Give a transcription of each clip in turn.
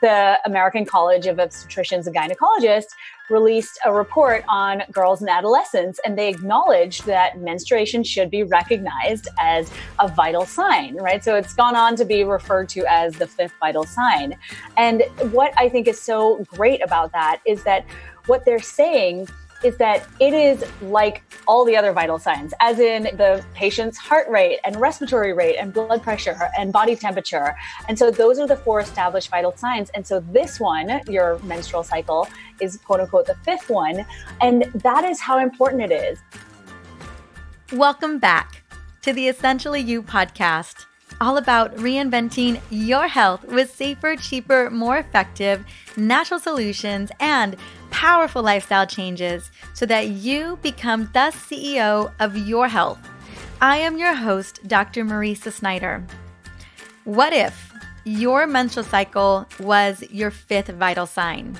The American College of Obstetricians and Gynecologists released a report on girls and adolescents, and they acknowledged that menstruation should be recognized as a vital sign, right? So it's gone on to be referred to as the fifth vital sign. And what I think is so great about that is that what they're saying is that it is like all the other vital signs, as in the patient's heart rate and respiratory rate and blood pressure and body temperature. And so those are the 4 established vital signs. And so this one, your menstrual cycle, is quote unquote the fifth one. And that is how important it is. Welcome back to the Essentially You podcast, all about reinventing your health with safer, cheaper, more effective, natural solutions and powerful lifestyle changes so that you become the CEO of your health. I am your host, Dr. Marisa Snyder. What if your menstrual cycle was your fifth vital sign?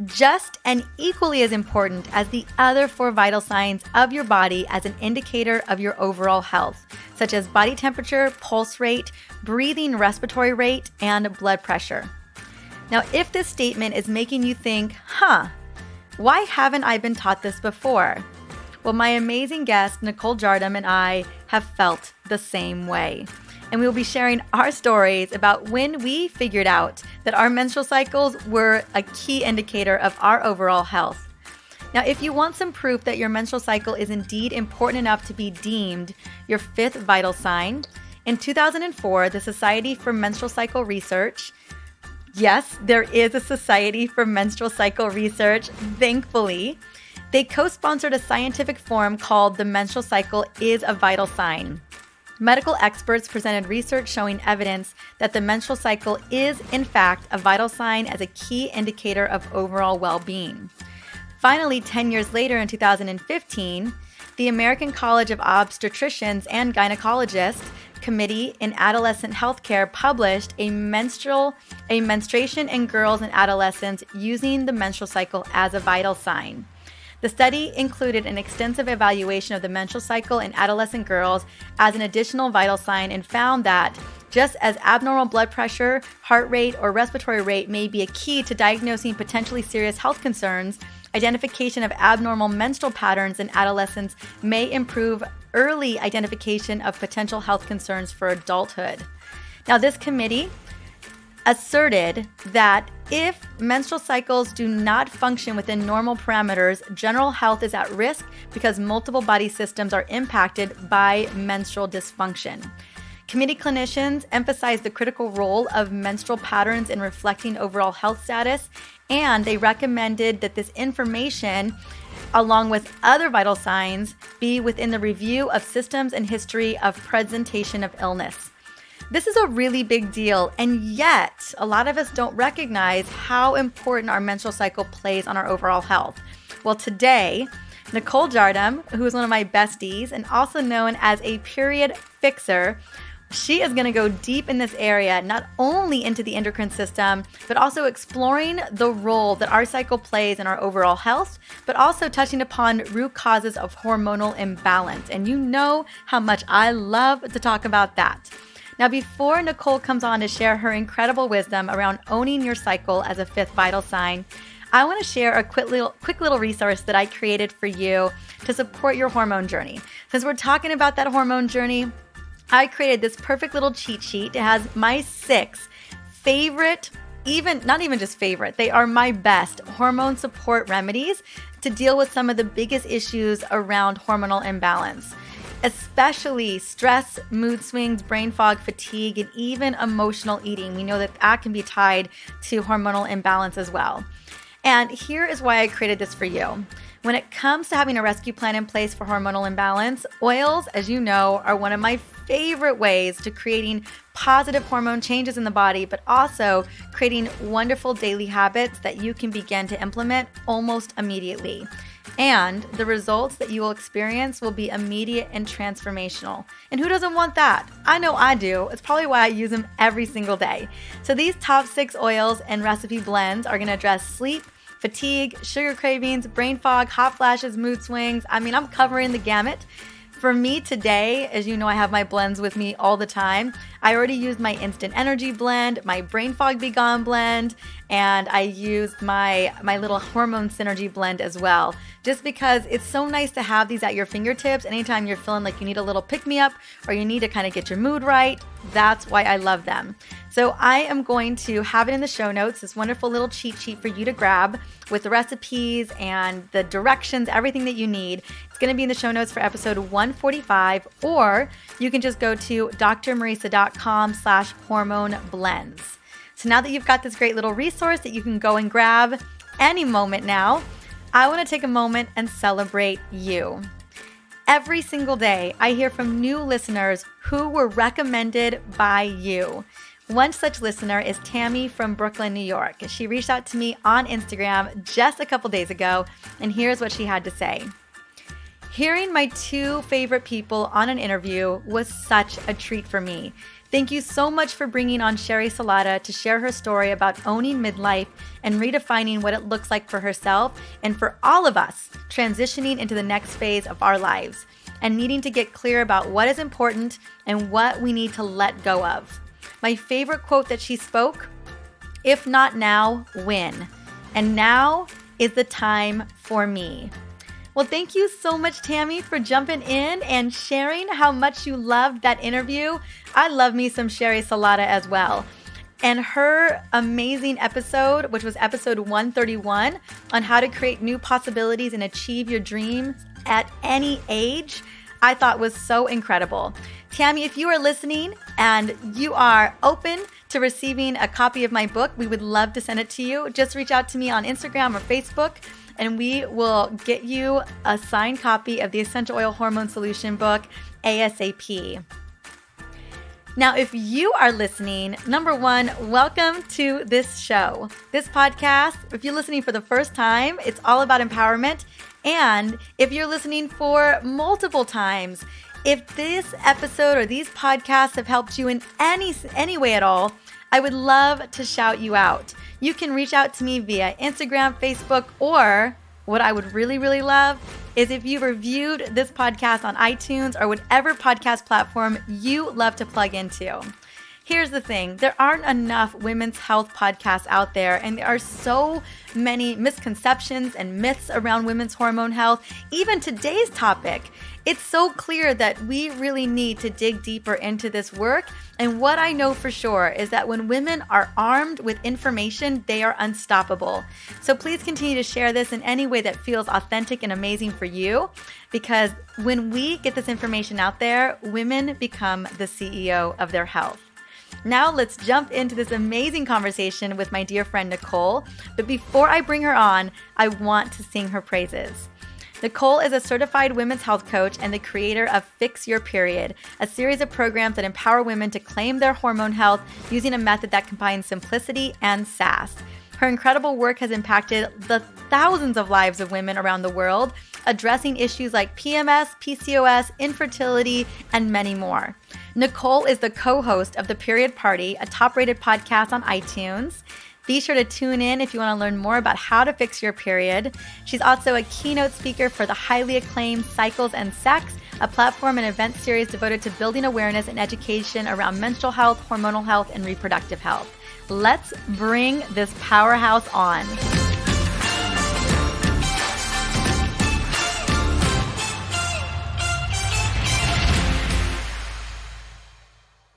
Just and equally as important as the other 4 vital signs of your body as an indicator of your overall health, such as body temperature, pulse rate, breathing, respiratory rate, and blood pressure. Now, if this statement is making you think, why haven't I been taught this before? Well, my amazing guest, Nicole Jardim, and I have felt the same way. And we will be sharing our stories about when we figured out that our menstrual cycles were a key indicator of our overall health. Now, if you want some proof that your menstrual cycle is indeed important enough to be deemed your fifth vital sign, in 2004, the Society for Menstrual Cycle Research, yes, there is a Society for Menstrual Cycle Research, thankfully, they co-sponsored a scientific forum called The Menstrual Cycle is a Vital Sign. Medical experts presented research showing evidence that the menstrual cycle is, in fact, a vital sign as a key indicator of overall well-being. Finally, 10 years later in 2015, the American College of Obstetricians and Gynecologists Committee in Adolescent Healthcare published a menstruation in girls and adolescents using the menstrual cycle as a vital sign. The study included an extensive evaluation of the menstrual cycle in adolescent girls as an additional vital sign and found that just as abnormal blood pressure, heart rate, or respiratory rate may be a key to diagnosing potentially serious health concerns, identification of abnormal menstrual patterns in adolescents may improve early identification of potential health concerns for adulthood. Now, this committee asserted that if menstrual cycles do not function within normal parameters, general health is at risk because multiple body systems are impacted by menstrual dysfunction. Committee clinicians emphasized the critical role of menstrual patterns in reflecting overall health status, and they recommended that this information, along with other vital signs, be within the review of systems and history of presentation of illness. This is a really big deal, and yet a lot of us don't recognize how important our menstrual cycle plays on our overall health. Well, today, Nicole Jardim, who is one of my besties and also known as a period fixer, she is going to go deep in this area, not only into the endocrine system, but also exploring the role that our cycle plays in our overall health, but also touching upon root causes of hormonal imbalance. And you know how much I love to talk about that. Now, before Nicole comes on to share her incredible wisdom around owning your cycle as a fifth vital sign, I want to share a quick little resource that I created for you to support your hormone journey. Since we're talking about that hormone journey, I created this perfect little cheat sheet. It has my 6 favorite, not even just favorite, they are my best hormone support remedies to deal with some of the biggest issues around hormonal imbalance, especially stress, mood swings, brain fog, fatigue, and even emotional eating. We know that that can be tied to hormonal imbalance as well. And here is why I created this for you. When it comes to having a rescue plan in place for hormonal imbalance, oils, as you know, are one of my favorite ways to creating positive hormone changes in the body, but also creating wonderful daily habits that you can begin to implement almost immediately. And the results that you will experience will be immediate and transformational. And who doesn't want that? I know I do. It's probably why I use them every single day. So these top 6 oils and recipe blends are going to address sleep, fatigue, sugar cravings, brain fog, hot flashes, mood swings. I'm covering the gamut. For me today, as you know, I have my blends with me all the time. I already used my instant energy blend, my brain fog be gone blend, and I used my little hormone synergy blend as well. Just because it's so nice to have these at your fingertips anytime you're feeling like you need a little pick-me-up or you need to kind of get your mood right. That's why I love them. So I am going to have it in the show notes, this wonderful little cheat sheet for you to grab with the recipes and the directions, everything that you need. It's going to be in the show notes for episode 145, or you can just go to drmarisa.com/hormone blends. So now that you've got this great little resource that you can go and grab any moment now, I want to take a moment and celebrate you. Every single day, I hear from new listeners who were recommended by you. One such listener is Tammy from Brooklyn, New York. She reached out to me on Instagram just a couple days ago, and here's what she had to say. Hearing my two favorite people on an interview was such a treat for me. Thank you so much for bringing on Sherry Salata to share her story about owning midlife and redefining what it looks like for herself and for all of us transitioning into the next phase of our lives and needing to get clear about what is important and what we need to let go of. My favorite quote that she spoke, "If not now, when? And now is the time for me." Well, thank you so much, Tammy, for jumping in and sharing how much you loved that interview. I love me some Sherry Salata as well. And her amazing episode, which was episode 131, on how to create new possibilities and achieve your dreams at any age, I thought was so incredible. Tammy, if you are listening and you are open to receiving a copy of my book, we would love to send it to you. Just reach out to me on Instagram or Facebook, and we will get you a signed copy of the Essential Oil Hormone Solution book ASAP. Now, if you are listening, number one, welcome to this show. This podcast, if you're listening for the first time, it's all about empowerment. And if you're listening for multiple times, if this episode or these podcasts have helped you in any way at all, I would love to shout you out. You can reach out to me via Instagram, Facebook, or what I would really, really love is if you reviewed this podcast on iTunes or whatever podcast platform you love to plug into. Here's the thing, there aren't enough women's health podcasts out there, and there are so many misconceptions and myths around women's hormone health. Even today's topic, it's so clear that we really need to dig deeper into this work. And what I know for sure is that when women are armed with information, they are unstoppable. So please continue to share this in any way that feels authentic and amazing for you, because when we get this information out there, women become the CEO of their health. Now let's jump into this amazing conversation with my dear friend Nicole. But before I bring her on, I want to sing her praises. Nicole is a certified women's health coach and the creator of Fix Your Period, a series of programs that empower women to claim their hormone health using a method that combines simplicity and sass. Her incredible work has impacted the thousands of lives of women around the world, addressing issues like PMS, PCOS, infertility, and many more. Nicole is the co-host of The Period Party, a top-rated podcast on iTunes. Be sure to tune in if you want to learn more about how to fix your period. She's also a keynote speaker for the highly acclaimed Cycles and Sex, a platform and event series devoted to building awareness and education around menstrual health, hormonal health, and reproductive health. Let's bring this powerhouse on.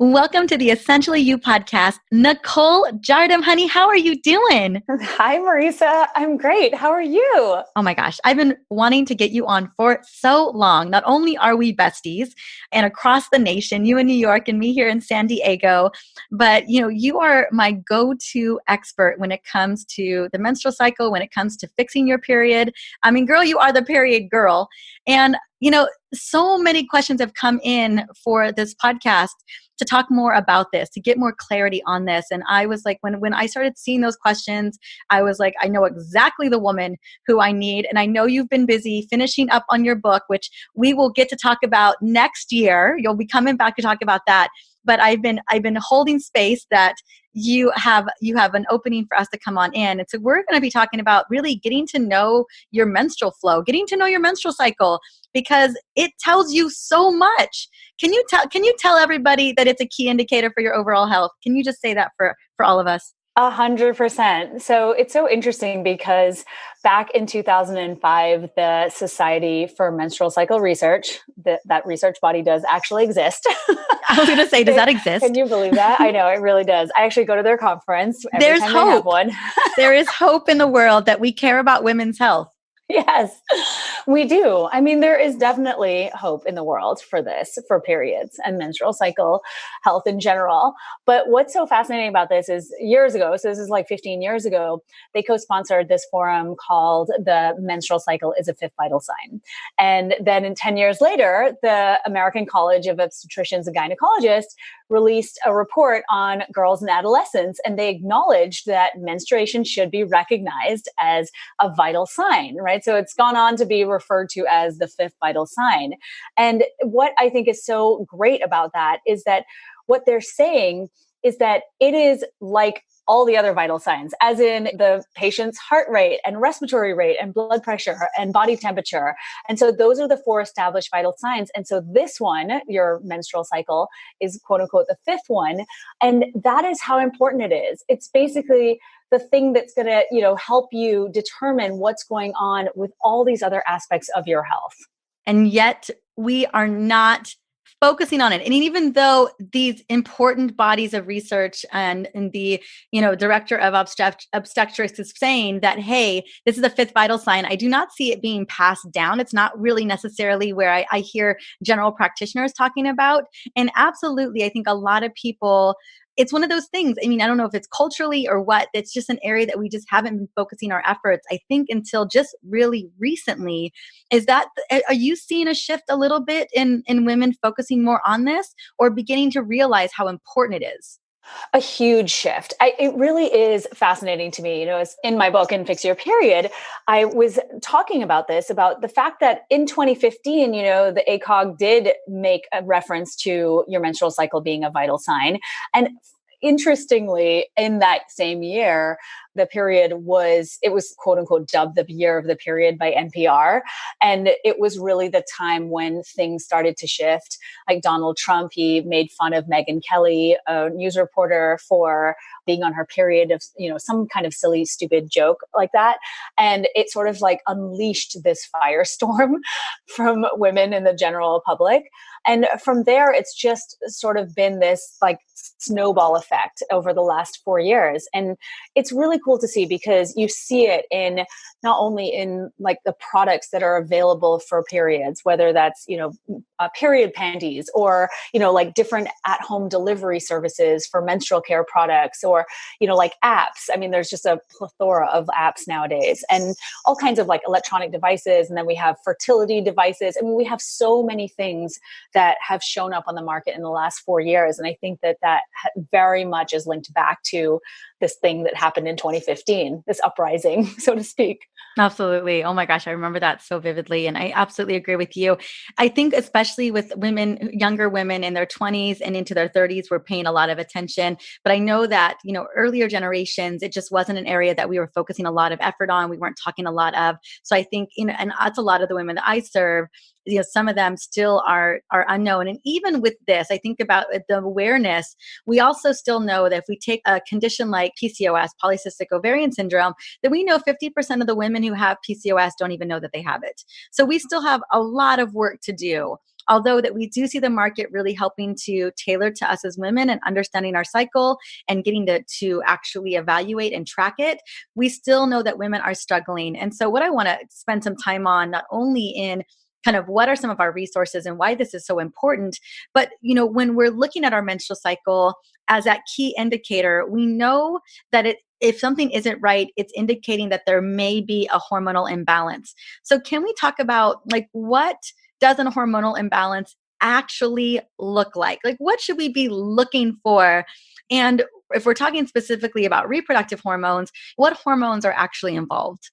Welcome to the Essentially You podcast. Nicole Jardim, honey, how are you doing? Hi, Marisa. I'm great. How are you? Oh my gosh, I've been wanting to get you on for so long. Not only are we besties and across the nation, you in New York and me here in San Diego, but you are my go-to expert when it comes to the menstrual cycle, when it comes to fixing your period. I mean, girl, you are the period girl. And so many questions have come in for this podcast to talk more about this, to get more clarity on this. And I was like, when I started seeing those questions, I was like, I know exactly the woman who I need. And I know you've been busy finishing up on your book, which we will get to talk about next year. You'll be coming back to talk about that. But I've been holding space that you have an opening for us to come on in. And so we're going to be talking about really getting to know your menstrual flow, getting to know your menstrual cycle, because it tells you so much. Can you tell everybody that it's a key indicator for your overall health? Can you just say that for all of us? 100%. So it's so interesting because back in 2005, the Society for Menstrual Cycle Research, that research body does actually exist. I was going to say, does that Can exist? you believe that? I know it really does. I actually go to their conference every There's time they have hope. one. There is hope in the world that we care about women's health. Yes, we do. I mean, there is definitely hope in the world for this, for periods and menstrual cycle health in general. But what's so fascinating about this is years ago, so this is like 15 years ago, they co-sponsored this forum called The Menstrual Cycle is a Fifth Vital Sign. And then 10 years later, the American College of Obstetricians and Gynecologists released a report on girls and adolescents, and they acknowledged that menstruation should be recognized as a vital sign, right? So it's gone on to be referred to as the fifth vital sign. And what I think is so great about that is that what they're saying is that it is like all the other vital signs, as in the patient's heart rate and respiratory rate and blood pressure and body temperature. And so those are the four established vital signs. And so this one, your menstrual cycle, is quote unquote the fifth one. And that is how important it is. It's basically the thing that's going to, help you determine what's going on with all these other aspects of your health. And yet we are not focusing on it. And even though these important bodies of research and the director of obstetrics is saying that, hey, this is the fifth vital sign, I do not see it being passed down. It's not really necessarily where I hear general practitioners talking about. And absolutely, I think a lot of people, it's one of those things. I mean, I don't know if it's culturally or what. It's just an area that we just haven't been focusing our efforts, I think, until just really recently. Are you seeing a shift a little bit in women focusing more on this, or beginning to realize how important it is? A huge shift. It really is fascinating to me. As in my book, In Fix Your Period, I was talking about this, about the fact that in 2015, the ACOG did make a reference to your menstrual cycle being a vital sign. And interestingly, in that same year, the period was quote unquote dubbed the year of the period by NPR. And it was really the time when things started to shift. Like Donald Trump, he made fun of Megyn Kelly, a news reporter, for being on her period of, some kind of silly, stupid joke like that. And it sort of like unleashed this firestorm from women in the general public. And from there, it's just sort of been this like snowball effect over the last 4 years. And it's really cool to see, because you see it in not only in like the products that are available for periods, whether that's, period panties, or, like different at-home delivery services for menstrual care products, or, like apps. I mean, there's just a plethora of apps nowadays, and all kinds of like electronic devices. And then we have fertility devices. I mean, we have so many things that have shown up on the market in the last 4 years. And I think that very much is linked back to this thing that happened in 2015, this uprising, so to speak. Absolutely. Oh my gosh, I remember that so vividly. And I absolutely agree with you. I think especially with women, younger women in their 20s and into their 30s, we're paying a lot of attention. But I know that, earlier generations, it just wasn't an area that we were focusing a lot of effort on. We weren't talking a lot of. So I think, and that's a lot of the women that I serve, some of them still are unknown. And even with this, I think about the awareness. We also still know that if we take a condition like PCOS, polycystic ovarian syndrome, that we know 50% of the women who have PCOS don't even know that they have it. So we still have a lot of work to do. Although that we do see the market really helping to tailor to us as women and understanding our cycle and getting to actually evaluate and track it, we still know that women are struggling. And so what I want to spend some time on, not only in kind of what are some of our resources and why this is so important, but when we're looking at our menstrual cycle as that key indicator, we know that if something isn't right, it's indicating that there may be a hormonal imbalance. So can we talk about like what does a hormonal imbalance actually look like? Like what should we be looking for? And if we're talking specifically about reproductive hormones, what hormones are actually involved?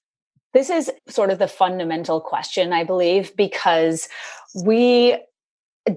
This is sort of the fundamental question, I believe, because we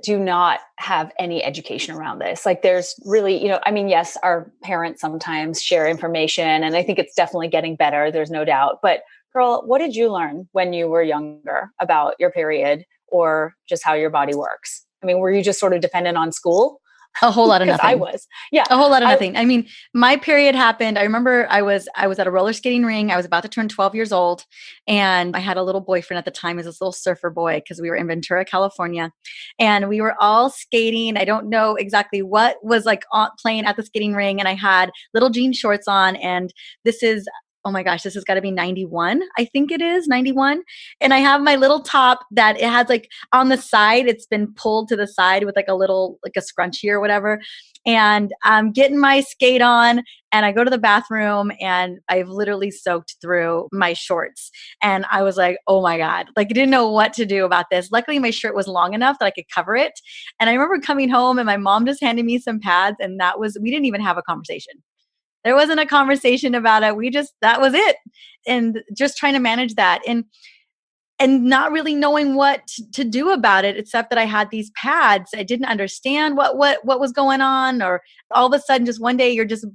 do not have any education around this. Like there's really, yes, our parents sometimes share information, and I think it's definitely getting better. There's no doubt. But girl, what did you learn when you were younger about your period or just how your body works? I mean, were you just sort of dependent on school? A whole lot of Because I nothing. was. Yeah. A whole lot of nothing. I mean, my period happened. I remember I was at a roller skating ring. I was about to turn 12 years old, and I had a little boyfriend at the time. He was this little surfer boy because we were in Ventura, California, and we were all skating. I don't know exactly what was like playing at the skating ring, and I had little jean shorts on, and this is, oh my gosh, this has got to be 91. I think it is 91. And I have my little top that it has like on the side, it's been pulled to the side with like a little, like a scrunchie or whatever. And I'm getting my skate on, and I go to the bathroom, and I've literally soaked through my shorts. And I was like, oh my God, like I didn't know what to do about this. Luckily, my shirt was long enough that I could cover it. And I remember coming home and my mom just handed me some pads, and we didn't even have a conversation. There wasn't a conversation about it. That was it. And just trying to manage that and not really knowing what to do about it, except that I had these pads. I didn't understand what was going on, or all of a sudden just one day you're just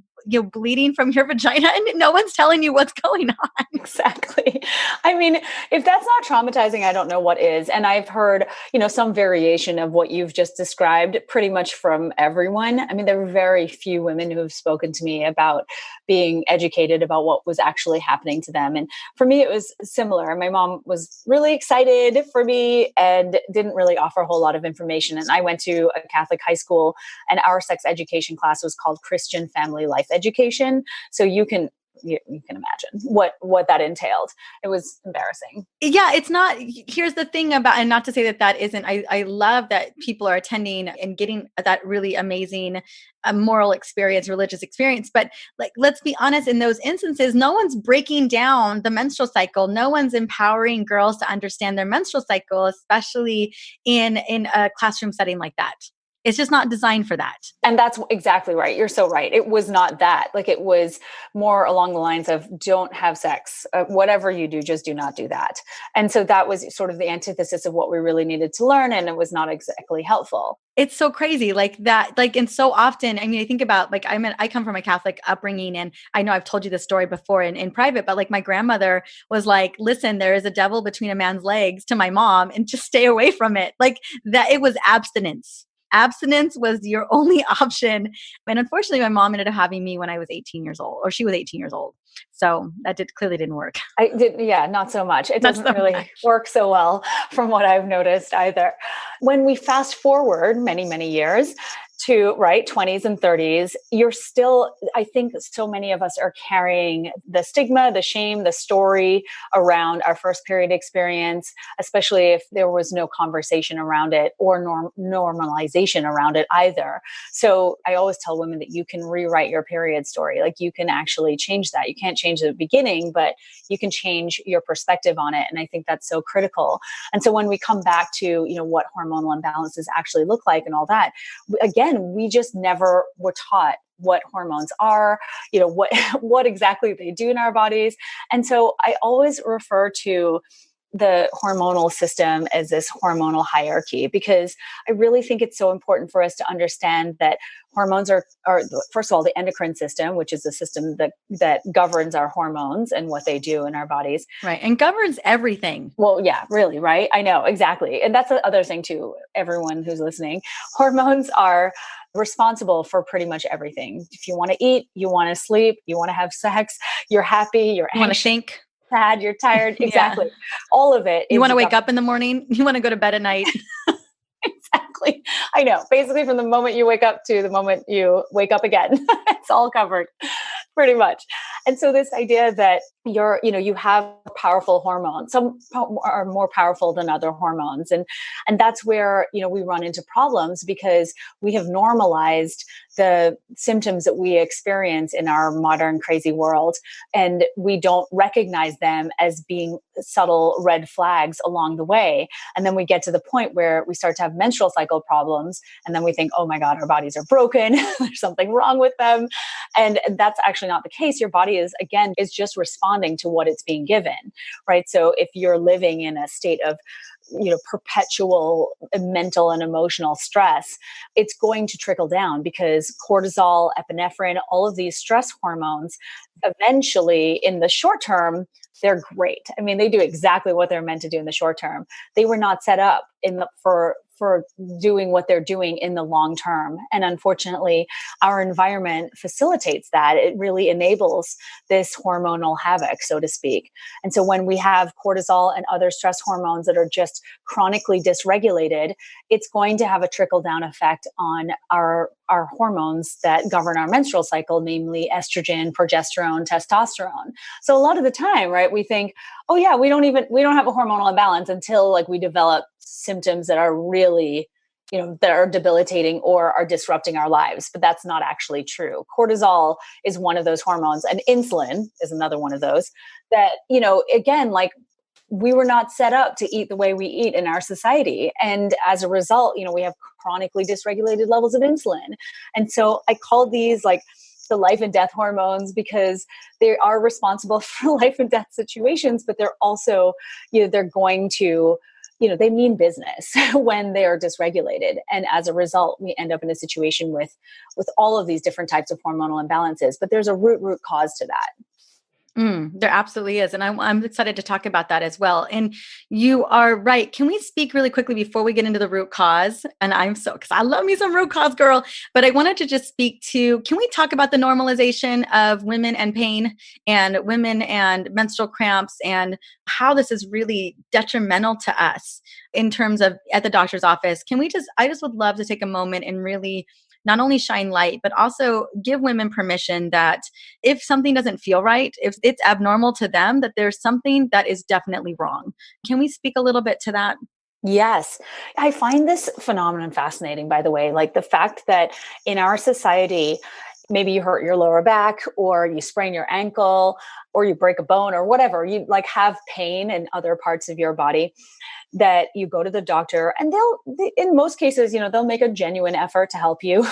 bleeding from your vagina and no one's telling you what's going on. Exactly. I mean, if that's not traumatizing, I don't know what is. And I've heard, some variation of what you've just described pretty much from everyone. I mean, there are very few women who have spoken to me about being educated about what was actually happening to them. And for me, it was similar. My mom was really excited for me and didn't really offer a whole lot of information. And I went to a Catholic high school, and our sex education class was called Christian Family Life Education. So you can imagine what that entailed. It was embarrassing. Yeah, it's not. Here's the thing about, and not to say that isn't, I love that people are attending and getting that really amazing moral experience, religious experience. But like, let's be honest, in those instances, no one's breaking down the menstrual cycle. No one's empowering girls to understand their menstrual cycle, especially in a classroom setting like that. It's just not designed for that. And that's exactly right. You're so right. It was not that. Like, it was more along the lines of don't have sex. Whatever you do, just do not do that. And so that was sort of the antithesis of what we really needed to learn. And it was not exactly helpful. It's so crazy like that. Like, and so often, I mean, I think about like, I come from a Catholic upbringing, and I know I've told you this story before in private, but like my grandmother was like, listen, there is a devil between a man's legs to my mom, and just stay away from it. Like that, it was abstinence. Abstinence was your only option. And unfortunately, my mom ended up having me when I was 18 years old, or she was 18 years old. So that clearly didn't work. Yeah, not so much. It doesn't really work so well from what I've noticed either. When we fast forward many, many years to 20s and 30s, you're still, I think so many of us are carrying the stigma, the shame, the story around our first period experience, especially if there was no conversation around it or normalization around it either. So I always tell women that you can rewrite your period story. Like, you can actually change that. You can't change the beginning, but you can change your perspective on it. And I think that's so critical. And so when we come back to, what hormonal imbalances actually look like and all that, again, we just never were taught what hormones are, what exactly they do in our bodies. And so I always refer to the hormonal system as this hormonal hierarchy, because I really think it's so important for us to understand that hormones are first of all, the endocrine system, which is the system that governs our hormones and what they do in our bodies. Right. And governs everything. Well, yeah, really, right? I know, exactly. And that's the other thing too, everyone who's listening, hormones are responsible for pretty much everything. If you want to eat, you want to sleep, you want to have sex, you're happy, you want to think, sad, you're tired. Exactly. Yeah. All of it. You want to wake up in the morning, you want to go to bed at night. Exactly. I know. Basically, from the moment you wake up to the moment you wake up again, it's all covered pretty much. And so this idea that you have powerful hormones, some are more powerful than other hormones. And that's where, we run into problems, because we have normalized the symptoms that we experience in our modern crazy world. And we don't recognize them as being subtle red flags along the way. And then we get to the point where we start to have menstrual cycle problems. And then we think, oh my God, our bodies are broken. There's something wrong with them. And that's actually not the case. Your body is just responding to what it's being given, right? So if you're living in a state of perpetual mental and emotional stress, it's going to trickle down because cortisol, epinephrine, all of these stress hormones, eventually in the short term, they're great. I mean, they do exactly what they're meant to do in the short term. They were not set up for doing what they're doing in the long term. And unfortunately, our environment facilitates that. It really enables this hormonal havoc, so to speak. And so when we have cortisol and other stress hormones that are just chronically dysregulated, it's going to have a trickle down effect on our hormones that govern our menstrual cycle, namely estrogen, progesterone, testosterone. So a lot of the time, right, we think, oh yeah, we don't have a hormonal imbalance until like we develop symptoms that are really, that are debilitating or are disrupting our lives. But that's not actually true. Cortisol is one of those hormones, and insulin is another one of those that, again, like we were not set up to eat the way we eat in our society. And as a result, we have chronically dysregulated levels of insulin. And so I call these like the life and death hormones because they are responsible for life and death situations, but they're also, they're going to, they mean business when they are dysregulated. And as a result, we end up in a situation with all of these different types of hormonal imbalances, but there's a root cause to that. There absolutely is. And I'm excited to talk about that as well. And you are right. Can we speak really quickly before we get into the root cause? And because I love me some root cause, girl. But I wanted to just speak to, can we talk about the normalization of women and pain and women and menstrual cramps and how this is really detrimental to us in terms of at the doctor's office? I just would love to take a moment and really not only shine light, but also give women permission that if something doesn't feel right, if it's abnormal to them, that there's something that is definitely wrong. Can we speak a little bit to that? Yes. I find this phenomenon fascinating, by the way, like the fact that in our society, maybe you hurt your lower back or you sprain your ankle or you break a bone or whatever, you like have pain in other parts of your body, that you go to the doctor and in most cases, they'll make a genuine effort to help you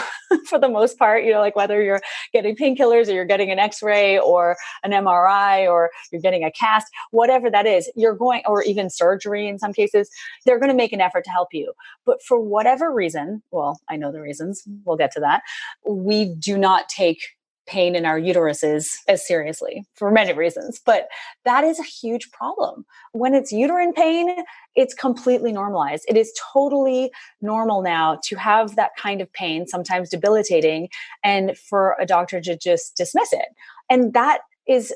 for the most part, like whether you're getting painkillers or you're getting an x-ray or an MRI or you're getting a cast, whatever that is, or even surgery in some cases, they're going to make an effort to help you. But for whatever reason, well, I know the reasons, we'll get to that, we do not take pain in our uteruses as seriously for many reasons. But that is a huge problem. When it's uterine pain, it's completely normalized. It is totally normal now to have that kind of pain, sometimes debilitating, and for a doctor to just dismiss it. And that is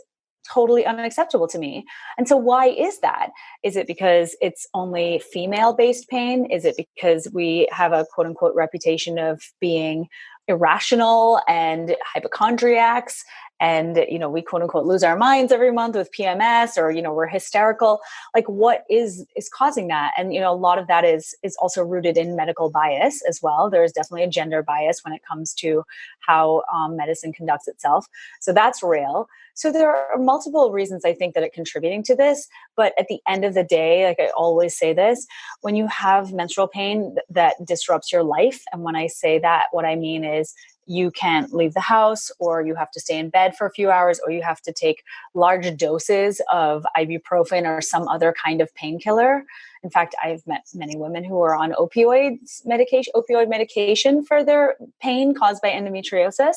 totally unacceptable to me. And so why is that? Is it because it's only female-based pain? Is it because we have a quote unquote reputation of being irrational and hypochondriacs and we quote unquote lose our minds every month with PMS, or we're hysterical? Like what is causing that? And a lot of that is also rooted in medical bias as well. There's definitely a gender bias when it comes to how medicine conducts itself. So that's real. So there are multiple reasons I think that it's contributing to this. But at the end of the day, like I always say this, when you have menstrual pain that disrupts your life, and when I say that, what I mean is you can't leave the house, or you have to stay in bed for a few hours, or you have to take large doses of ibuprofen or some other kind of painkiller. In fact, I've met many women who are on opioid medication for their pain caused by endometriosis.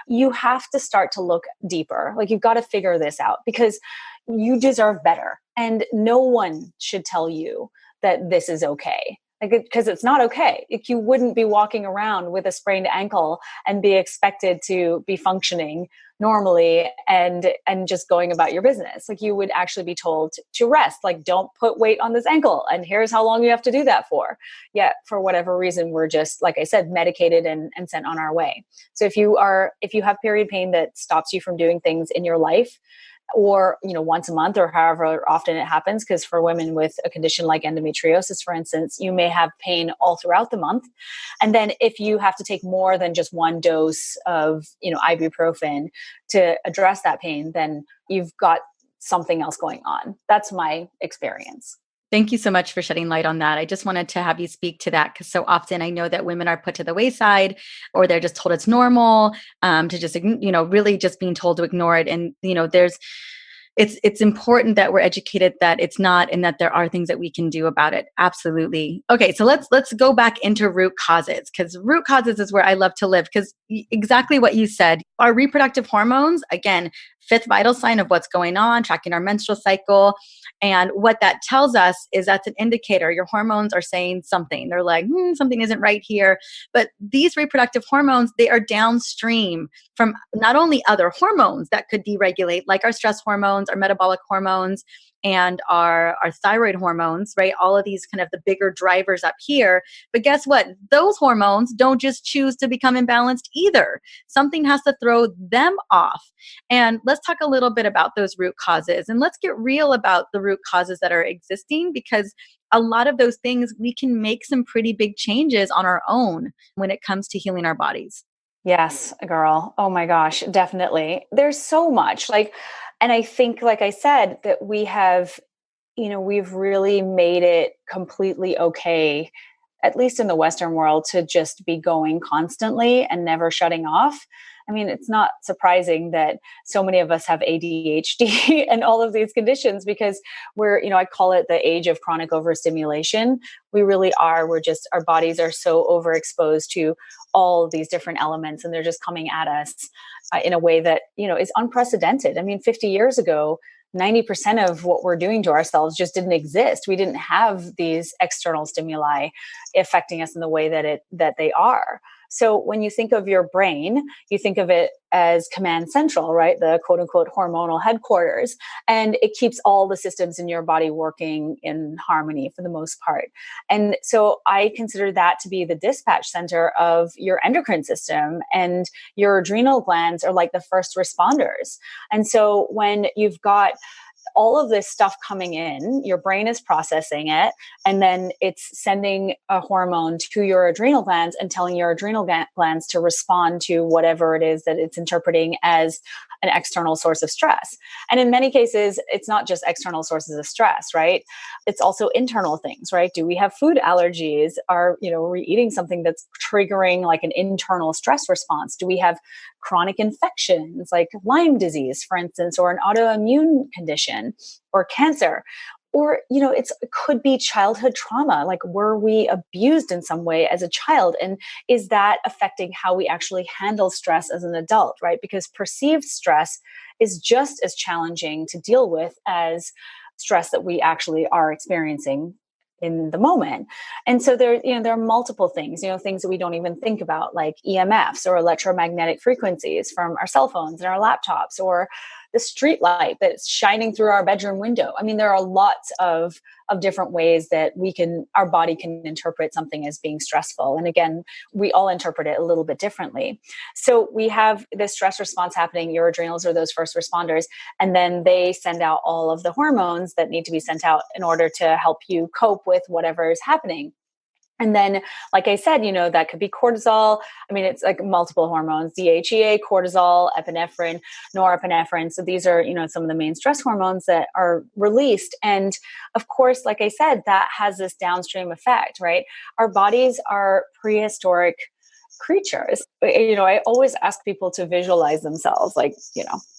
You have to start to look deeper. Like you've got to figure this out because you deserve better. And no one should tell you that this is okay. Because it's not okay. You wouldn't be walking around with a sprained ankle and be expected to be functioning normally and just going about your business. Like you would actually be told to rest, like don't put weight on this ankle and here's how long you have to do that for. Yet for whatever reason, we're just, like I said, medicated and sent on our way. So if you have period pain that stops you from doing things in your life, or once a month or however often it happens, because for women with a condition like endometriosis, for instance, you may have pain all throughout the month. And then if you have to take more than just one dose of ibuprofen to address that pain, then you've got something else going on. That's my experience. Thank you so much for shedding light on that. I just wanted to have you speak to that because so often I know that women are put to the wayside, or they're just told it's normal to just, really just being told to ignore it. And, it's important that we're educated that it's not, and that there are things that we can do about it. Absolutely. Okay, so let's go back into root causes, because root causes is where I love to live, because exactly what you said, our reproductive hormones, again, fifth vital sign of what's going on, tracking our menstrual cycle. And what that tells us is that's an indicator. Your hormones are saying something. They're like, something isn't right here. But these reproductive hormones, they are downstream from not only other hormones that could deregulate, like our stress hormones, our metabolic hormones, and our thyroid hormones, right? All of these kind of the bigger drivers up here. But guess what? Those hormones don't just choose to become imbalanced either. Something has to throw them off. And let's talk a little bit about those root causes. And let's get real about the root causes that are existing, because a lot of those things, we can make some pretty big changes on our own when it comes to healing our bodies. Yes, girl. Oh my gosh, definitely. There's so much and I think, like I said, that we have, we've really made it completely okay, at least in the Western world, to just be going constantly and never shutting off. I mean, it's not surprising that so many of us have ADHD and all of these conditions, because I call it the age of chronic overstimulation. We really are. Our bodies are so overexposed to all of these different elements, and they're just coming at us in a way that, is unprecedented. I mean, 50 years ago, 90% of what we're doing to ourselves just didn't exist. We didn't have these external stimuli affecting us in the way that they are. So when you think of your brain, you think of it as command central, right? The quote unquote hormonal headquarters. And it keeps all the systems in your body working in harmony for the most part. And so I consider that to be the dispatch center of your endocrine system, and your adrenal glands are like the first responders. And so when you've got all of this stuff coming in, your brain is processing it, and then it's sending a hormone to your adrenal glands and telling your adrenal glands to respond to whatever it is that it's interpreting as an external source of stress. And in many cases, it's not just external sources of stress, right? It's also internal things, right? Do we have food allergies? Are we eating something that's triggering like an internal stress response? Do we have chronic infections like Lyme disease, for instance, or an autoimmune condition or cancer? Or, it could be childhood trauma. Like, were we abused in some way as a child? And is that affecting how we actually handle stress as an adult, right? Because perceived stress is just as challenging to deal with as stress that we actually are experiencing in the moment. And so there are multiple things, things that we don't even think about, like EMFs or electromagnetic frequencies from our cell phones and our laptops, or the street light that's shining through our bedroom window. I mean, there are lots of different ways that our body can interpret something as being stressful. And again, we all interpret it a little bit differently. So we have this stress response happening. Your adrenals are those first responders, and then they send out all of the hormones that need to be sent out in order to help you cope with whatever is happening. And then, like I said, that could be cortisol. I mean, it's like multiple hormones: DHEA, cortisol, epinephrine, norepinephrine. So these are, some of the main stress hormones that are released. And of course, like I said, that has this downstream effect, right? Our bodies are prehistoric creatures. I always ask people to visualize themselves like,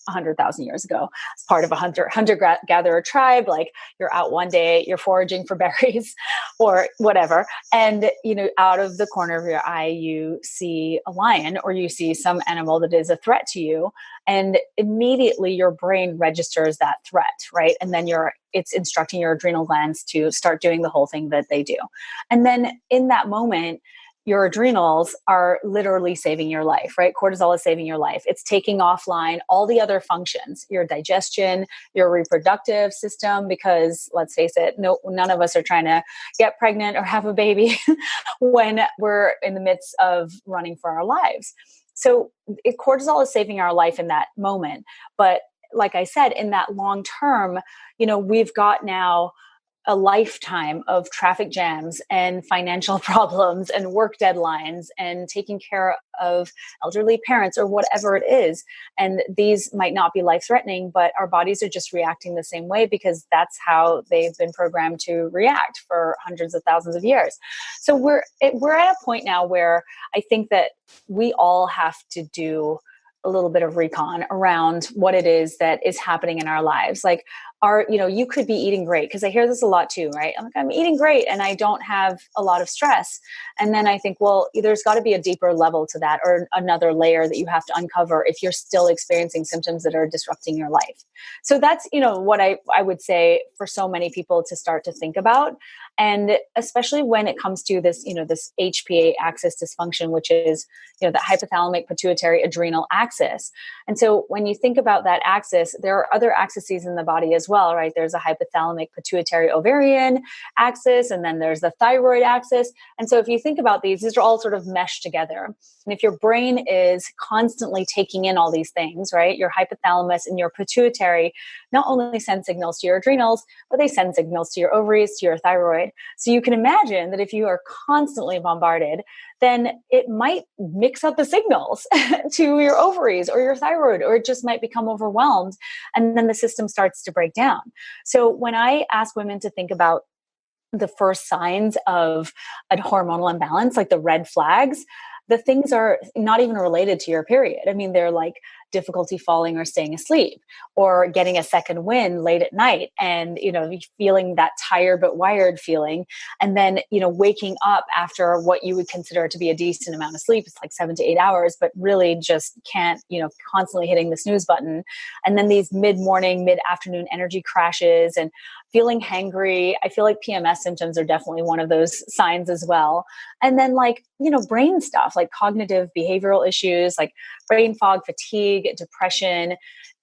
100,000 years ago as part of a hunter-gatherer tribe. Like, you're out one day, you're foraging for berries or whatever. And, out of the corner of your eye, you see a lion, or you see some animal that is a threat to you. And immediately your brain registers that threat, right? And then it's instructing your adrenal glands to start doing the whole thing that they do. And then in that moment, your adrenals are literally saving your life, right? Cortisol is saving your life. It's taking offline all the other functions, your digestion, your reproductive system, because let's face it, none of us are trying to get pregnant or have a baby when we're in the midst of running for our lives. So cortisol is saving our life in that moment. But like I said, in that long term, we've got now a lifetime of traffic jams and financial problems and work deadlines and taking care of elderly parents or whatever it is. And these might not be life-threatening, but our bodies are just reacting the same way because that's how they've been programmed to react for hundreds of thousands of years. So we're at a point now where I think that we all have to do a little bit of recon around what it is that is happening in our lives. Like, you could be eating great, because I hear this a lot too, right? I'm eating great and I don't have a lot of stress. And then I think, well, there's got to be a deeper level to that, or another layer that you have to uncover if you're still experiencing symptoms that are disrupting your life. So that's, what I would say for so many people to start to think about. And especially when it comes to this, this HPA axis dysfunction, which is, the hypothalamic pituitary adrenal axis. And so when you think about that axis, there are other axes in the body as well, right? There's a hypothalamic pituitary ovarian axis, and then there's the thyroid axis. And so if you think about these are all sort of meshed together. And if your brain is constantly taking in all these things, right, your hypothalamus and your pituitary not only send signals to your adrenals, but they send signals to your ovaries, to your thyroid. So you can imagine that if you are constantly bombarded, then it might mix up the signals to your ovaries or your thyroid, or it just might become overwhelmed. And then the system starts to break down. So when I ask women to think about the first signs of a hormonal imbalance, like the red flags, the things are not even related to your period. I mean, they're like difficulty falling or staying asleep, or getting a second wind late at night, and, feeling that tired but wired feeling. And then, waking up after what you would consider to be a decent amount of sleep. It's like 7 to 8 hours, but really just can't, constantly hitting the snooze button. And then these mid-morning, mid-afternoon energy crashes, and feeling hangry. I feel like PMS symptoms are definitely one of those signs as well. And then brain stuff like cognitive behavioral issues, like brain fog, fatigue, depression,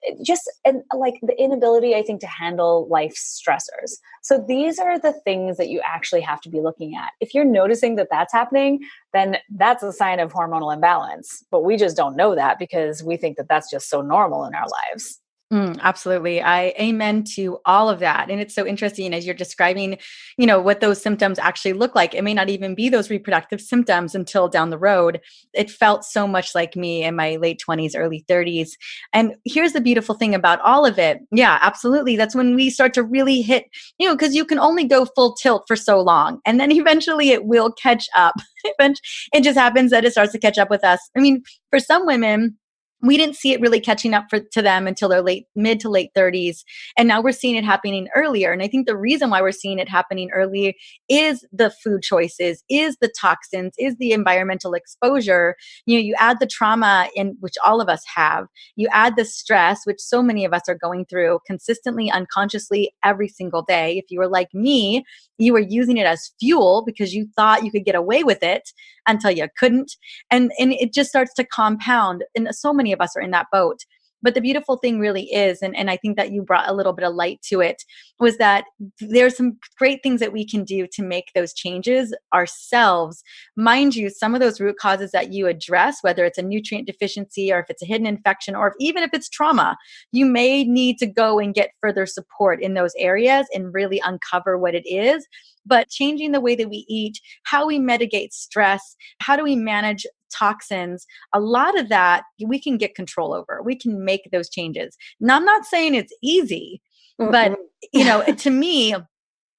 and the inability, I think, to handle life's stressors. So these are the things that you actually have to be looking at. If you're noticing that that's happening, then that's a sign of hormonal imbalance. But we just don't know that because we think that that's just so normal in our lives. Absolutely. I amen to all of that. And it's so interesting as you're describing, what those symptoms actually look like. It may not even be those reproductive symptoms until down the road. It felt so much like me in my late 20s, early 30s. And here's the beautiful thing about all of it. Yeah, absolutely. That's when we start to really hit, because you can only go full tilt for so long. And then eventually it will catch up. It just happens that it starts to catch up with us. I mean, for some women, we didn't see it really catching up to them until their mid to late 30s. And now we're seeing it happening earlier. And I think the reason why we're seeing it happening early is the food choices, is the toxins, is the environmental exposure. You add the trauma in, which all of us have. You add the stress, which so many of us are going through consistently, unconsciously, every single day. If you were like me, you were using it as fuel because you thought you could get away with it until you couldn't. And it just starts to compound. And so many of us are in that boat. But the beautiful thing really is, and I think that you brought a little bit of light to it, was that there's some great things that we can do to make those changes ourselves. Mind you, some of those root causes that you address, whether it's a nutrient deficiency or if it's a hidden infection, or even if it's trauma, you may need to go and get further support in those areas and really uncover what it is. But changing the way that we eat, how we mitigate stress, how do we manage toxins, a lot of that we can get control over. We can make those changes. Now, I'm not saying it's easy, but to me,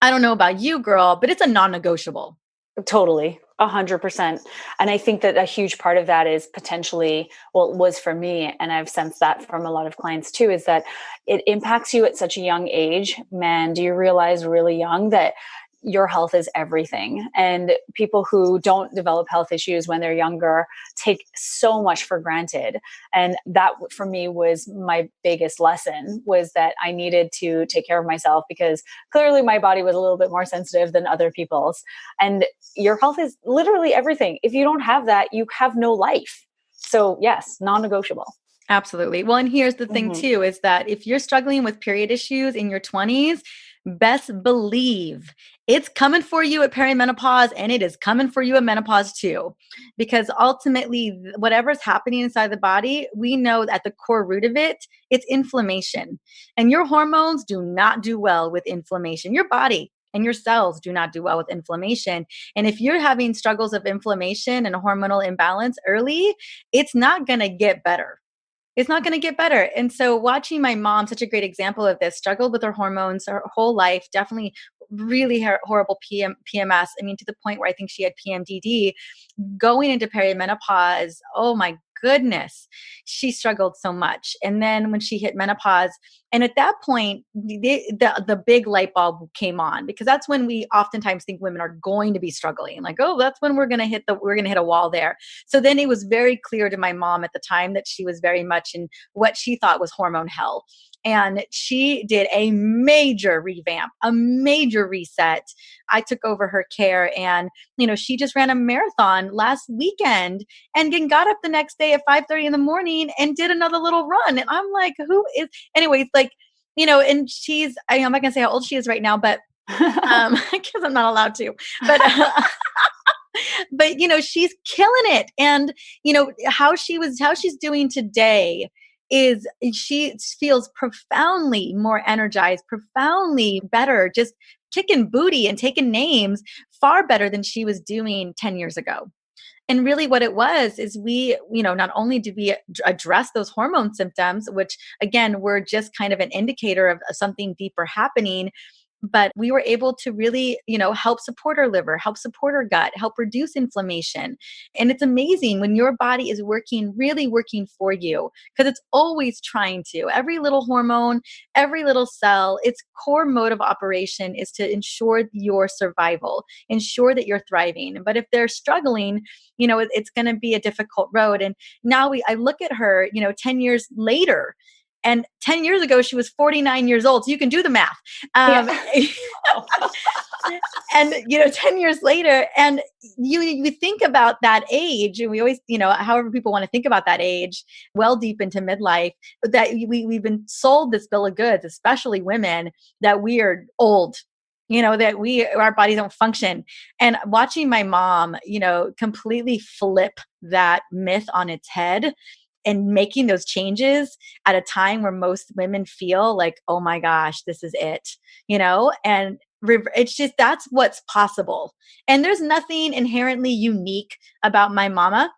I don't know about you, girl, but it's a non-negotiable. Totally. 100%. And I think that a huge part of that is potentially, well, it was for me, and I've sensed that from a lot of clients too, is that it impacts you at such a young age. Man, do you realize really young that your health is everything? And people who don't develop health issues when they're younger take so much for granted. And that for me was my biggest lesson, was that I needed to take care of myself, because clearly my body was a little bit more sensitive than other people's. And your health is literally everything. If you don't have that, you have no life. So yes, non-negotiable. Absolutely. Well, and here's the thing too, is that if you're struggling with period issues in your 20s, best believe it's coming for you at perimenopause, and it is coming for you at menopause too. Because ultimately, whatever's happening inside the body, we know at the core root of it, it's inflammation. And your hormones do not do well with inflammation. Your body and your cells do not do well with inflammation. And if you're having struggles of inflammation and a hormonal imbalance early, it's not going to get better. It's not going to get better. And so watching my mom, such a great example of this, struggled with her hormones her whole life, definitely really horrible PMS. I mean, to the point where I think she had PMDD. Going into perimenopause, oh my goodness, she struggled so much. And then when she hit menopause, and at that point, the big light bulb came on, because that's when we oftentimes think women are going to be struggling. Like, oh, that's when we're going to hit a wall there. So then it was very clear to my mom at the time that she was very much in what she thought was hormone hell. And she did a major revamp, a major reset. I took over her care, and, she just ran a marathon last weekend and then got up the next day at 5:30 in the morning and did another little run. And I'm like, anyways, like, and I'm not going to say how old she is right now, but, because I'm not allowed to, but, but, she's killing it. And, how she's doing today is she feels profoundly more energized, profoundly better, just kicking booty and taking names, far better than she was doing 10 years ago. And really what it was is we, not only did we address those hormone symptoms, which again, were just kind of an indicator of something deeper happening, but we were able to really, help support our liver, help support our gut, help reduce inflammation. And it's amazing when your body is really working for you, because it's always trying to. Every little hormone, every little cell, its core mode of operation is to ensure your survival, ensure that you're thriving. But if they're struggling, it's going to be a difficult road. And now I look at her, 10 years later, and 10 years ago, she was 49 years old. So you can do the math. And, 10 years later, and you think about that age, and we always, however people want to think about that age, well deep into midlife, but that we've been sold this bill of goods, especially women, that we are old, that our bodies don't function. And watching my mom, completely flip that myth on its head, and making those changes at a time where most women feel like, oh my gosh, this is it, and it's just, that's what's possible. And there's nothing inherently unique about my mama,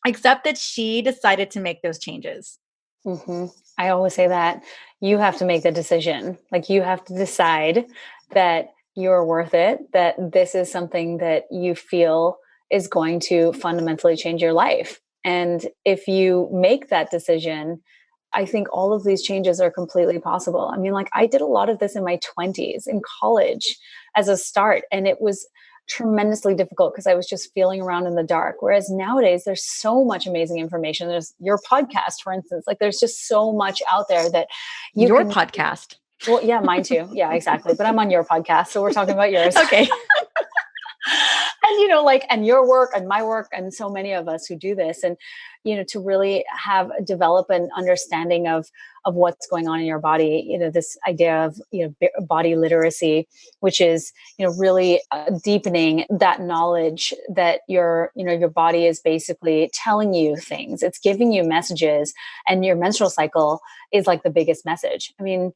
except that she decided to make those changes. Mm-hmm. I always say that you have to make the decision. Like, you have to decide that you're worth it, that this is something that you feel is going to fundamentally change your life. And if you make that decision, I think all of these changes are completely possible. I mean, like, I did a lot of this in my 20s in college as a start, and it was tremendously difficult because I was just feeling around in the dark. Whereas nowadays, there's so much amazing information. There's your podcast, for instance. Like, there's just so much out there that your podcast. Well, yeah, mine too. Yeah, exactly. But I'm on your podcast, so we're talking about yours. Okay. And, and your work and my work, and so many of us who do this, and, to really develop an understanding of what's going on in your body, this idea of, body literacy, which is, really deepening that knowledge that your body is basically telling you things. It's giving you messages, and your menstrual cycle is like the biggest message. I mean,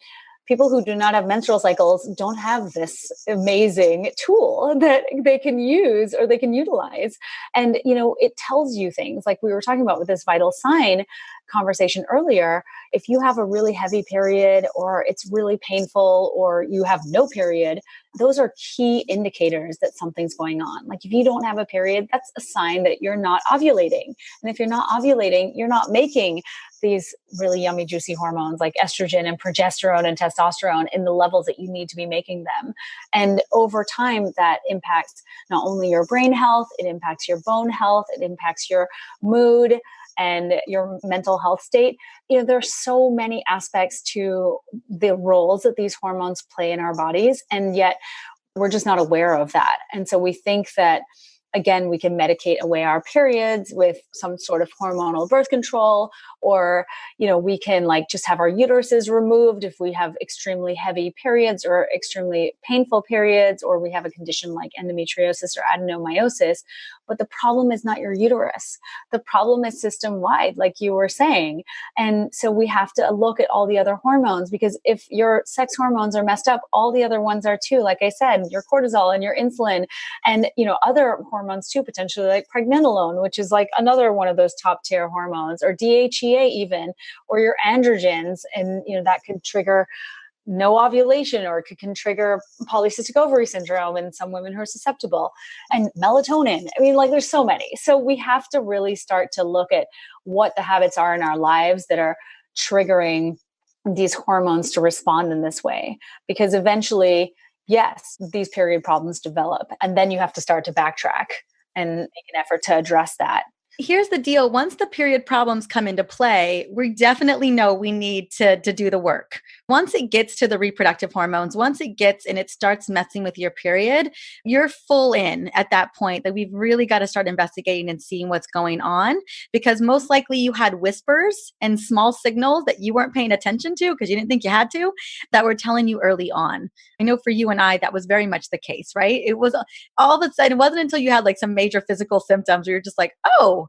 people who do not have menstrual cycles don't have this amazing tool that they can use or they can utilize. And, it tells you things like we were talking about with this vital sign conversation earlier. If you have a really heavy period, or it's really painful, or you have no period, those are key indicators that something's going on. Like, if you don't have a period, that's a sign that you're not ovulating. And if you're not ovulating, you're not making these really yummy, juicy hormones like estrogen and progesterone and testosterone in the levels that you need to be making them. And over time, that impacts not only your brain health, it impacts your bone health, it impacts your mood and your mental health state. There's so many aspects to the roles that these hormones play in our bodies, and yet we're just not aware of that. And so we think that, again, we can medicate away our periods with some sort of hormonal birth control, or, we can just have our uteruses removed if we have extremely heavy periods or extremely painful periods, or we have a condition like endometriosis or adenomyosis. But the problem is not your uterus. The problem is system wide, like you were saying. And so we have to look at all the other hormones, because if your sex hormones are messed up, all the other ones are too. Like I said, your cortisol and your insulin, and, other hormones too, potentially like pregnenolone, which is like another one of those top tier hormones, or DHEA even, or your androgens. And, that could trigger no ovulation, or it can trigger polycystic ovary syndrome in some women who are susceptible, and melatonin. I mean, like there's so many. So we have to really start to look at what the habits are in our lives that are triggering these hormones to respond in this way. Because eventually, yes, these period problems develop. And then you have to start to backtrack and make an effort to address that. Here's the deal. Once the period problems come into play, we definitely know we need to do the work. Once it gets to the reproductive hormones, once it gets and it starts messing with your period, you're full in at that point that we've really got to start investigating and seeing what's going on, because most likely you had whispers and small signals that you weren't paying attention to because you didn't think you had to, that were telling you early on. I know for you and I, that was very much the case, right? It was all of a sudden, it wasn't until you had like some major physical symptoms where you're just like, oh,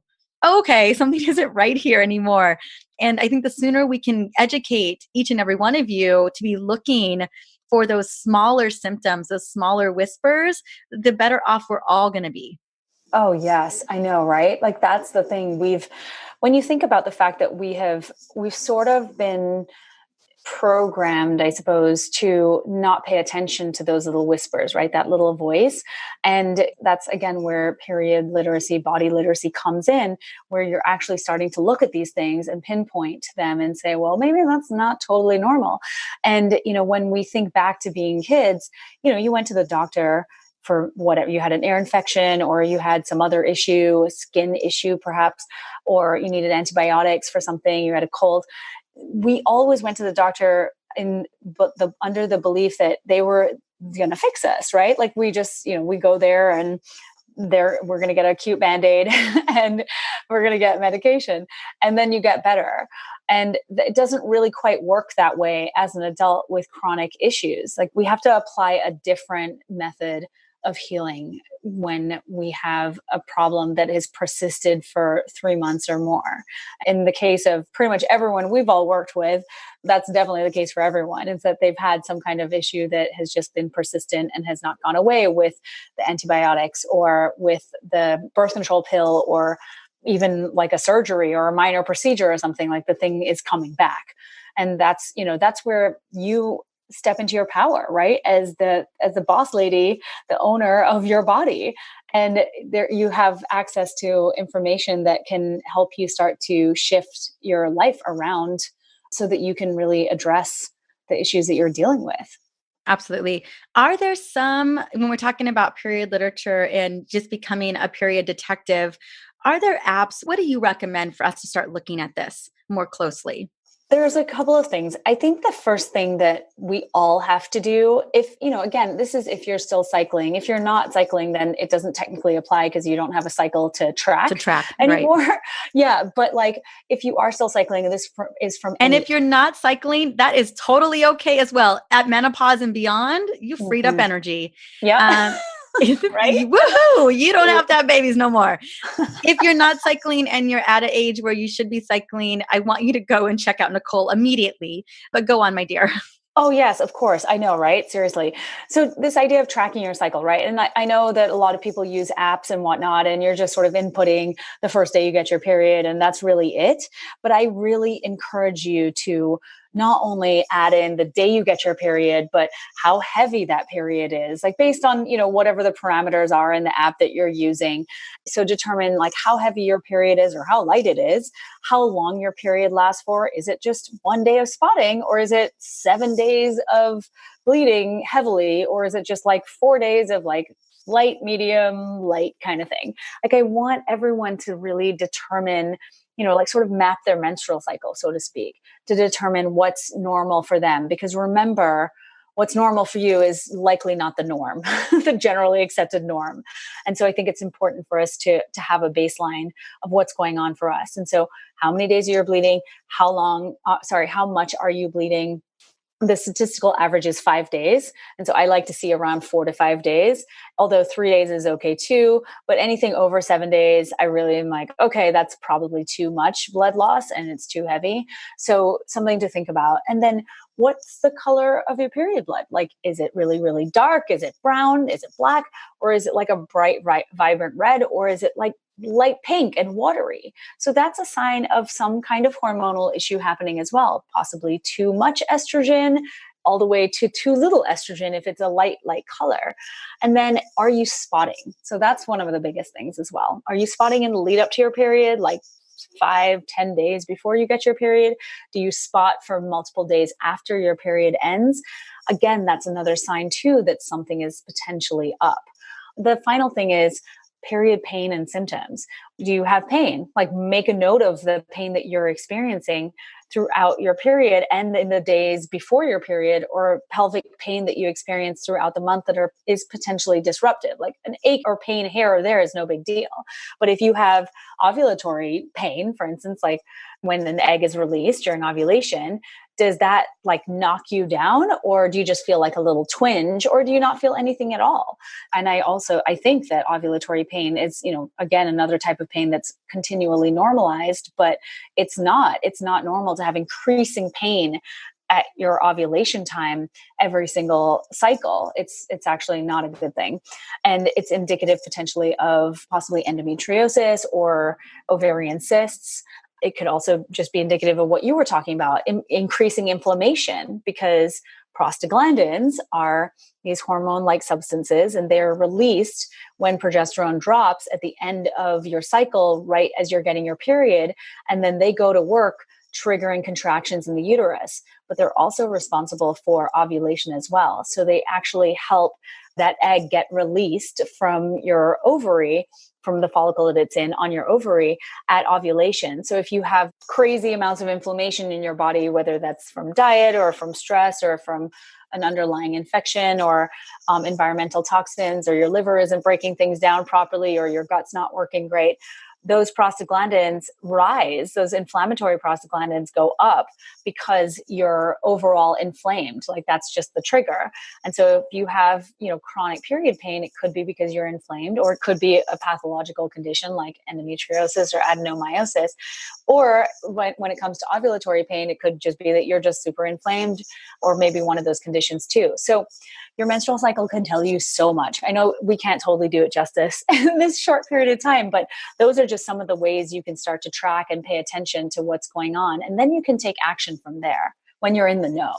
okay, something isn't right here anymore. And I think the sooner we can educate each and every one of you to be looking for those smaller symptoms, those smaller whispers, the better off we're all going to be. Oh, yes, I know, right? Like that's the thing. When you think about the fact that we've sort of been programmed, I suppose, to not pay attention to those little whispers, right? That little voice. And that's again where period literacy, body literacy comes in, where you're actually starting to look at these things and pinpoint them and say, well, maybe that's not totally normal. And, when we think back to being kids, you went to the doctor for whatever, you had an ear infection or you had some other issue, a skin issue perhaps, or you needed antibiotics for something, you had a cold. We always went to the doctor under the belief that they were going to fix us, right? Like we just, we go there and we're going to get a cute Band-Aid and we're going to get medication and then you get better. And it doesn't really quite work that way as an adult with chronic issues. Like we have to apply a different method of healing when we have a problem that has persisted for 3 months or more. In the case of pretty much everyone we've all worked with, that's definitely the case for everyone, is that they've had some kind of issue that has just been persistent and has not gone away with the antibiotics or with the birth control pill or even like a surgery or a minor procedure or something. Like the thing is coming back. And that's where you step into your power, right? As the boss lady, the owner of your body. And there you have access to information that can help you start to shift your life around so that you can really address the issues that you're dealing with. Absolutely. Are there when we're talking about period literature and just becoming a period detective, are there apps? What do you recommend for us to start looking at this more closely? There's a couple of things. I think the first thing that we all have to do, again, this is if you're still cycling. If you're not cycling, then it doesn't technically apply because you don't have a cycle to track anymore. Right. Yeah. But like if you are still cycling, and this is from And if you're not cycling, that is totally okay as well. At menopause and beyond, you freed up energy. Yeah. Right? Woohoo! You don't have to have babies no more. If you're not cycling and you're at an age where you should be cycling, I want you to go and check out Nicole immediately. But go on, my dear. Oh, yes, of course. I know, right? Seriously. So this idea of tracking your cycle, right? And I know that a lot of people use apps and whatnot, and you're just sort of inputting the first day you get your period, and that's really it. But I really encourage you to not only add in the day you get your period, but how heavy that period is, like based on, whatever the parameters are in the app that you're using. So determine like how heavy your period is or how light it is, how long your period lasts for. Is it just 1 day of spotting or is it 7 days of bleeding heavily? Or is it just like 4 days of like light, medium, light kind of thing? Like I want everyone to really determine, like sort of map their menstrual cycle, so to speak, to determine what's normal for them. Because remember, what's normal for you is likely not the norm, the generally accepted norm. And so I think it's important for us to have a baseline of what's going on for us. And so how many days are you bleeding? How much are you bleeding? The statistical average is 5 days. And so I like to see around 4 to 5 days, although 3 days is okay too. But anything over 7 days, I really am like, okay, that's probably too much blood loss and it's too heavy. So something to think about. And then what's the color of your period blood? Like, is it really, really dark? Is it brown? Is it black? Or is it like a bright, vibrant red? Or is it like light pink and watery? So that's a sign of some kind of hormonal issue happening as well, possibly too much estrogen all the way to too little estrogen if it's a light color. And then, are you spotting? So that's one of the biggest things as well. Are you spotting in the lead up to your period, like 5-10 days before you get your period? Do you spot for multiple days after your period ends? Again, that's another sign too that something is potentially up. The final thing is period pain and symptoms. Do you have pain? Like, make a note of the pain that you're experiencing throughout your period and in the days before your period, or pelvic pain that you experience throughout the month that is potentially disruptive. Like an ache or pain here or there is no big deal. But if you have ovulatory pain, for instance, like when an egg is released during ovulation, does that like knock you down, or do you just feel like a little twinge, or do you not feel anything at all? And I think that ovulatory pain is, again, another type of pain that's continually normalized, but it's not normal to have increasing pain at your ovulation time every single cycle. It's actually not a good thing. And it's indicative potentially of possibly endometriosis or ovarian cysts. It could also just be indicative of what you were talking about, increasing inflammation, because prostaglandins are these hormone-like substances, and they're released when progesterone drops at the end of your cycle, right as you're getting your period. And then they go to work triggering contractions in the uterus, but they're also responsible for ovulation as well. So they actually help that egg get released from your ovary, from the follicle that it's in on your ovary at ovulation. So if you have crazy amounts of inflammation in your body, whether that's from diet or from stress or from an underlying infection or environmental toxins, or your liver isn't breaking things down properly, or your gut's not working great, those prostaglandins rise, those inflammatory prostaglandins go up because you're overall inflamed. Like, that's just the trigger. And so if you have, chronic period pain, it could be because you're inflamed, or it could be a pathological condition like endometriosis or adenomyosis. Or when it comes to ovulatory pain, it could just be that you're just super inflamed, or maybe one of those conditions too. So your menstrual cycle can tell you so much. I know we can't totally do it justice in this short period of time, but those are just some of the ways you can start to track and pay attention to what's going on. And then you can take action from there when you're in the know.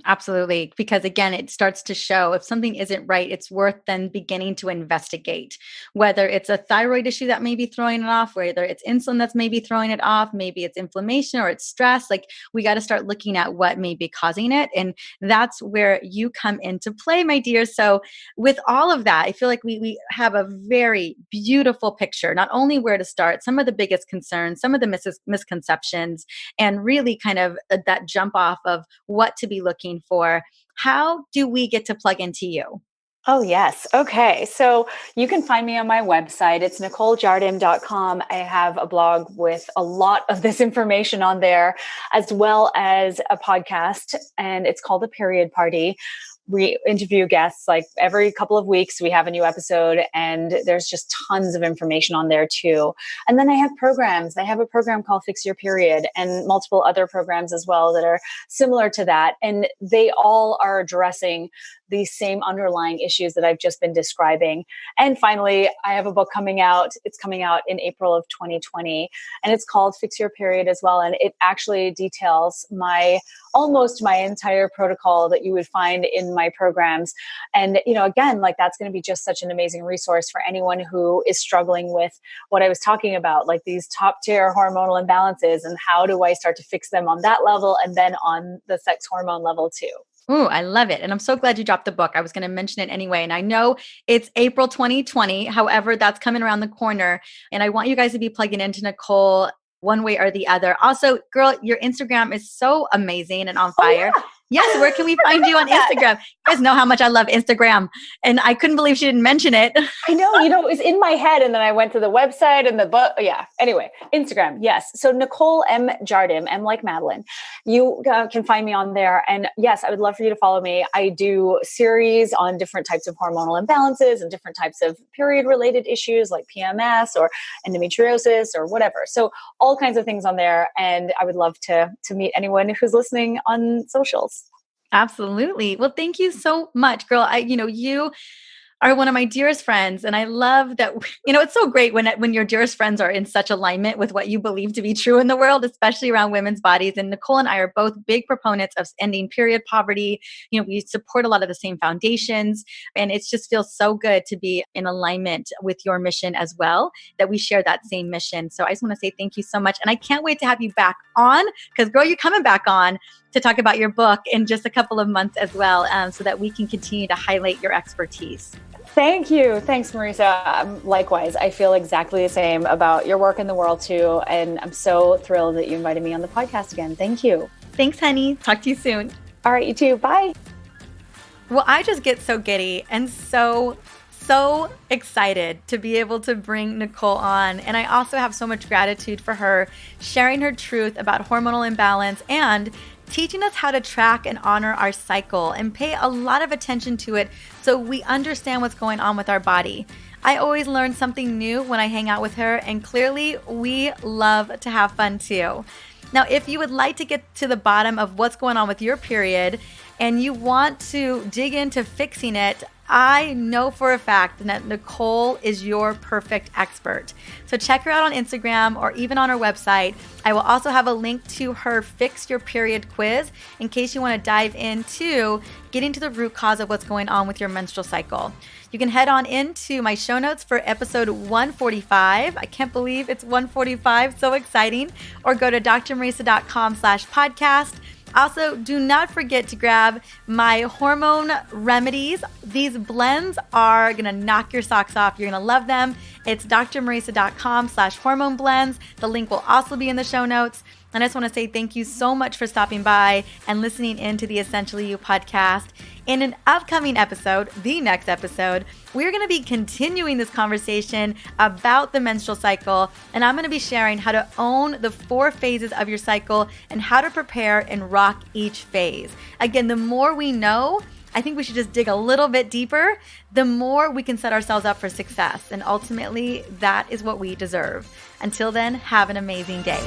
Absolutely. Because again, it starts to show if something isn't right, it's worth then beginning to investigate, whether it's a thyroid issue that may be throwing it off, whether it's insulin that's maybe throwing it off, maybe it's inflammation or it's stress. Like, we got to start looking at what may be causing it. And that's where you come into play, my dear. So with all of that, I feel like we have a very beautiful picture, not only where to start, some of the biggest concerns, some of the misconceptions, and really kind of that jump off of what to be looking for. How do we get to plug into you? Oh, yes. Okay. So you can find me on my website. It's NicoleJardim.com. I have a blog with a lot of this information on there, as well as a podcast, and it's called The Period Party. We interview guests like every couple of weeks. We have a new episode, and there's just tons of information on there too. And then I have programs. I have a program called Fix Your Period, and multiple other programs as well that are similar to that. And they all are addressing these same underlying issues that I've just been describing. And finally, I have a book coming out. It's coming out in April of 2020, and it's called Fix Your Period as well. And it actually details almost my entire protocol that you would find in my programs. And, again, like, that's going to be just such an amazing resource for anyone who is struggling with what I was talking about, like these top tier hormonal imbalances, and how do I start to fix them on that level, and then on the sex hormone level too. Ooh, I love it. And I'm so glad you dropped the book. I was going to mention it anyway. And I know it's April 2020. However, that's coming around the corner. And I want you guys to be plugging into Nicole one way or the other. Also, girl, your Instagram is so amazing and on fire. Oh, yeah. Yes, where can we find you on Instagram? You guys know how much I love Instagram. And I couldn't believe she didn't mention it. I know, it was in my head, and then I went to the website and the book. Yeah. Anyway, Instagram. Yes. So Nicole M. Jardim, M like Madeline. You can find me on there. And yes, I would love for you to follow me. I do series on different types of hormonal imbalances and different types of period related issues like PMS or endometriosis or whatever. So all kinds of things on there. And I would love to meet anyone who's listening on socials. Absolutely. Well, thank you so much, girl. You are one of my dearest friends. And I love that, it's so great when your dearest friends are in such alignment with what you believe to be true in the world, especially around women's bodies. And Nicole and I are both big proponents of ending period poverty. We support a lot of the same foundations, and it just feels so good to be in alignment with your mission as well, that we share that same mission. So I just want to say thank you so much. And I can't wait to have you back on, because girl, you're coming back on to talk about your book in just a couple of months as well, so that we can continue to highlight your expertise. Thank you. Thanks, Marisa. Likewise, I feel exactly the same about your work in the world too. And I'm so thrilled that you invited me on the podcast again. Thank you. Thanks, honey. Talk to you soon. All right, you too. Bye. Well, I just get so giddy and so excited to be able to bring Nicole on. And I also have so much gratitude for her sharing her truth about hormonal imbalance and teaching us how to track and honor our cycle and pay a lot of attention to it so we understand what's going on with our body. I always learn something new when I hang out with her, and clearly we love to have fun too. Now, if you would like to get to the bottom of what's going on with your period and you want to dig into fixing it, I know for a fact that Nicole is your perfect expert. So check her out on Instagram or even on her website. I will also have a link to her Fix Your Period quiz in case you want to dive into getting to the root cause of what's going on with your menstrual cycle. You can head on into my show notes for episode 145. I can't believe it's 145. So exciting. Or go to drmarisa.com/podcast. Also, do not forget to grab my hormone remedies. These blends are going to knock your socks off. You're going to love them. It's drmarisa.com/hormone blends. The link will also be in the show notes. And I just want to say thank you so much for stopping by and listening in to the Essentially You podcast. In an upcoming episode, the next episode, we're going to be continuing this conversation about the menstrual cycle, and I'm going to be sharing how to own the 4 phases of your cycle and how to prepare and rock each phase. Again, the more we know, I think we should just dig a little bit deeper, the more we can set ourselves up for success. And ultimately, that is what we deserve. Until then, have an amazing day.